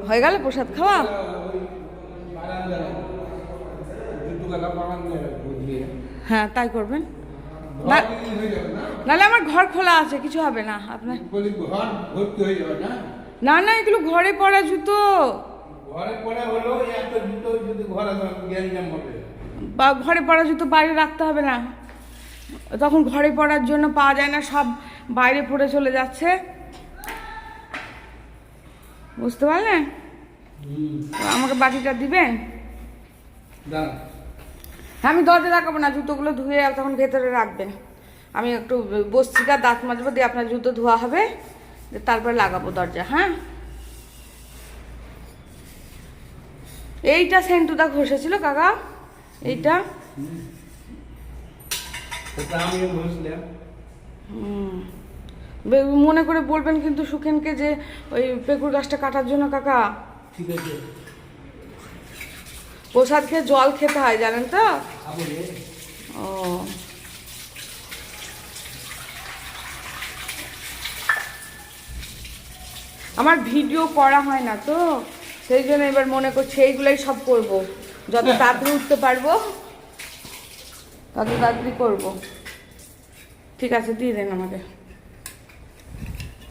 হয়ে গেল প্রসাদ খাওয়া? হ্যাঁ তাই করবেন। নাহলে আমার ঘর খোলা আছে, কিছু হবে না আপনার। না না, এগুলো ঘরে পরা জুতো। বা ঘরে পরা জুতো বাইরে রাখতে হবে না, তখন ঘরে পরার জন্য পাওয়া যায় না, সব বাইরে পড়ে চলে যাচ্ছে, বুঝতে পারলেন? আমাকে বাটিটা দিবেন? আমি দরজা রাখাবো না, জুতোগুলো ধুয়ে তখন ভেতরে রাখবেন। আমি একটু বসছি, দাঁত মাজবো, দিয়ে আপনার জুতো ধোয়া হবে, তারপরে লাগাবো দরজা। হ্যাঁ, এইটা সেন্টুদা ঘষেছিল কাকা, এইটা। মনে করে বলবেন কিন্তু সুখেনকে যে ওই পেকুর গাছটা কাটার জন্য কাকা। ঠিক আছে। প্রসাদ খেয়ে জল খেতে হয়, জানেন তো? ও, আমার ভিডিও করা হয় না তো, সেই জন্য এবার মনে করছি এইগুলাই সব করব, যত তাড়াতাড়ি উঠতে পারবো তত তাড়াতাড়ি করবো। ঠিক আছে, দিয়ে দেন আমাকে।